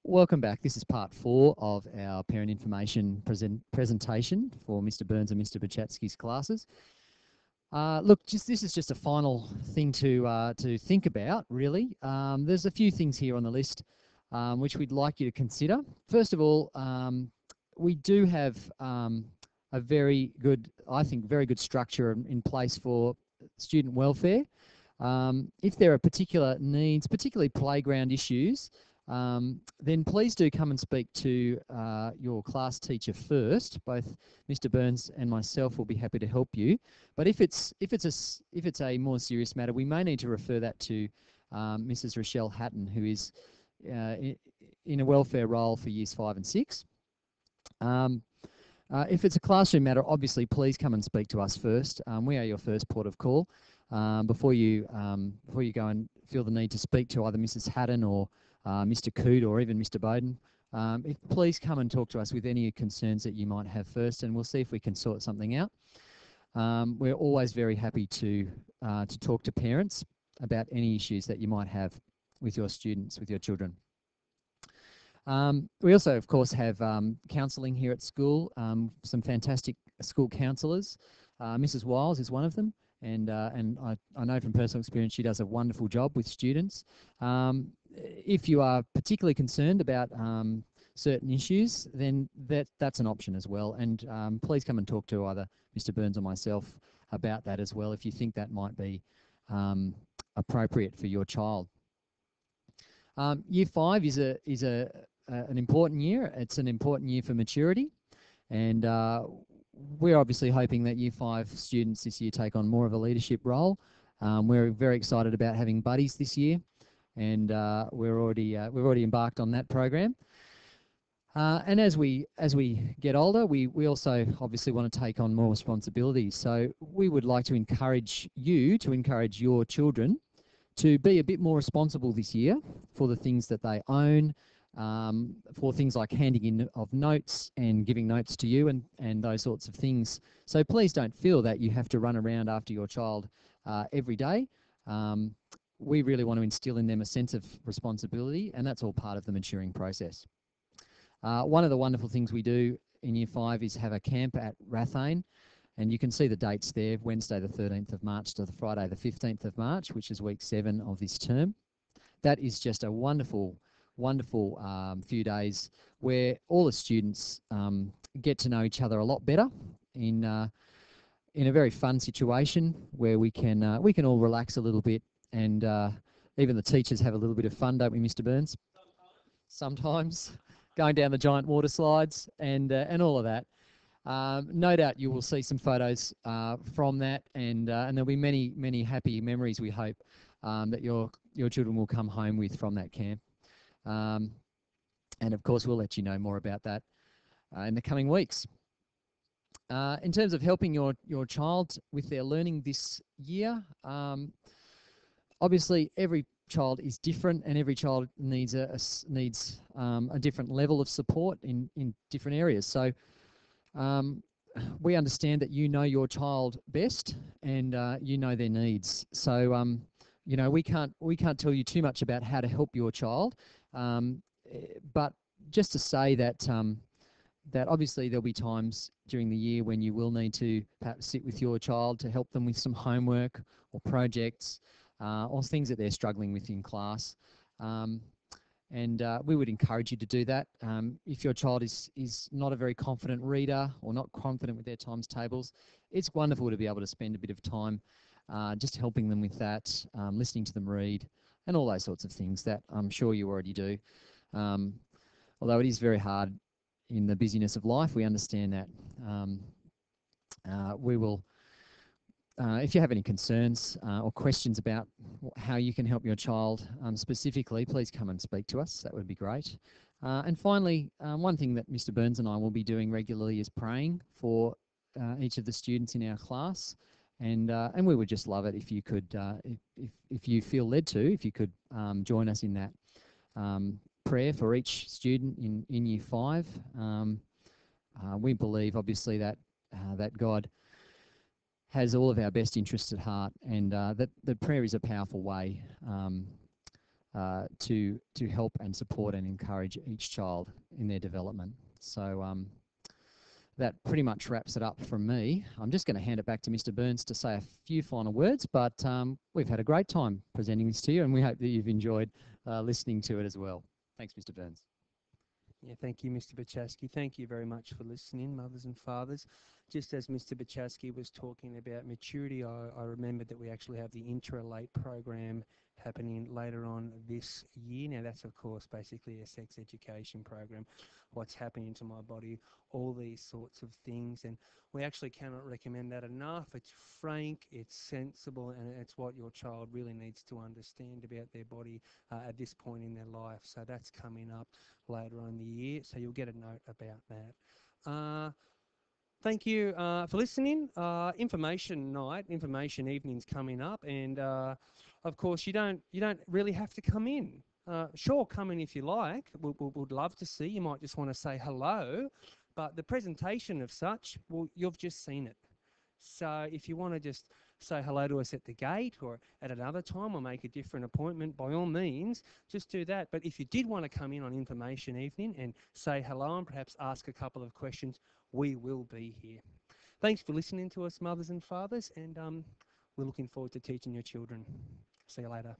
Welcome back. This is part 4 of our parent information presentation for Mr. Burns and Mr. Bachatsky's classes. Look, this is just a final thing to think about, really. There's a few things here on the list which we'd like you to consider. First of all, we do have a very good, I think, very good structure in place for student welfare. If there are particular needs, particularly playground issues, then please do come and speak to your class teacher first. Both Mr. Burns and myself will be happy to help you. But if it's a more serious matter, we may need to refer that to Mrs. Rochelle Hatton, who is in a welfare role for years 5 and 6. If it's a classroom matter, obviously, please come and speak to us first. We are your first port of call before you go and feel the need to speak to either Mrs. Hatton or Mr. Coote or even Mr. Bowden. Please come and talk to us with any concerns that you might have first, and we'll see if we can sort something out. We're always very happy to talk to parents about any issues that you might have with your students, with your children. We also, of course, have counselling here at school, some fantastic school counsellors. Mrs. Wiles is one of them, and I know from personal experience she does a wonderful job with students. If you are particularly concerned about certain issues, then that's an option as well. And please come and talk to either Mr. Burns or myself about that as well if you think that might be appropriate for your child. Year 5 is an important year. It's an important year for maturity, and we're obviously hoping that Year 5 students this year take on more of a leadership role. We're very excited about having buddies this year, and we've already embarked on that program. And as we get older, we also obviously want to take on more responsibilities. So we would like to encourage you to encourage your children to be a bit more responsible this year for the things that they own, for things like handing in of notes and giving notes to you and those sorts of things. So please don't feel that you have to run around after your child every day. We really want to instill in them a sense of responsibility, and that's all part of the maturing process. One of the wonderful things we do in Year 5 is have a camp at Rathane, and you can see the dates there, Wednesday the 13th of March to the Friday the 15th of March, which is week 7 of this term. That is just a wonderful few days where all the students get to know each other a lot better in a very fun situation where we can all relax a little bit, and even the teachers have a little bit of fun, don't we, Mr. Burns? Sometimes going down the giant water slides and all of that. No doubt you will see some photos from that, and there'll be many happy memories, we hope, that your children will come home with from that camp. And of course, we'll let you know more about that in the coming weeks. In terms of helping your child with their learning this year, obviously every child is different, and every child needs a different level of support in different areas. So we understand that you know your child best, and you know their needs. So you know, we can't tell you too much about how to help your child, but just to say that that obviously there'll be times during the year when you will need to perhaps sit with your child to help them with some homework or projects or things that they're struggling with in class. And we would encourage you to do that. If your child is not a very confident reader or not confident with their times tables, it's wonderful to be able to spend a bit of time just helping them with that, listening to them read, and all those sorts of things that I'm sure you already do. Although it is very hard in the busyness of life, we understand that. We will, if you have any concerns or questions about how you can help your child specifically, please come and speak to us. That would be great. And finally, one thing that Mr. Burns and I will be doing regularly is praying for each of the students in our class. And we would just love it if you could, if you feel led to, if you could join us in that prayer for each student in Year 5. We believe, obviously, that God has all of our best interests at heart, and that prayer is a powerful way to help and support and encourage each child in their development. So that pretty much wraps it up from me. I'm just going to hand it back to Mr. Burns to say a few final words, but we've had a great time presenting this to you, and we hope that you've enjoyed listening to it as well. Thanks, Mr. Burns. Yeah, thank you, Mr. Bachasky. Thank you very much for listening, mothers and fathers. Just as Mr. Bachasky was talking about maturity, I remembered that we actually have the Intra-Late program happening later on this year. Now, that's, of course, basically a sex education program, what's happening to my body, all these sorts of things. And we actually cannot recommend that enough. It's frank, it's sensible, and it's what your child really needs to understand about their body at this point in their life. So that's coming up later on in the year, so you'll get a note about that. Thank you for listening. Information night, information evening's coming up, and of course you don't really have to come in. Sure, come in if you like. We'd love to see. You might just want to say hello, but the presentation of such, well, you've just seen it. So if you want to just say hello to us at the gate or at another time or make a different appointment, by all means, just do that. But if you did want to come in on information evening and say hello and perhaps ask a couple of questions, we will be here. Thanks for listening to us, mothers and fathers, and we're looking forward to teaching your children. See you later.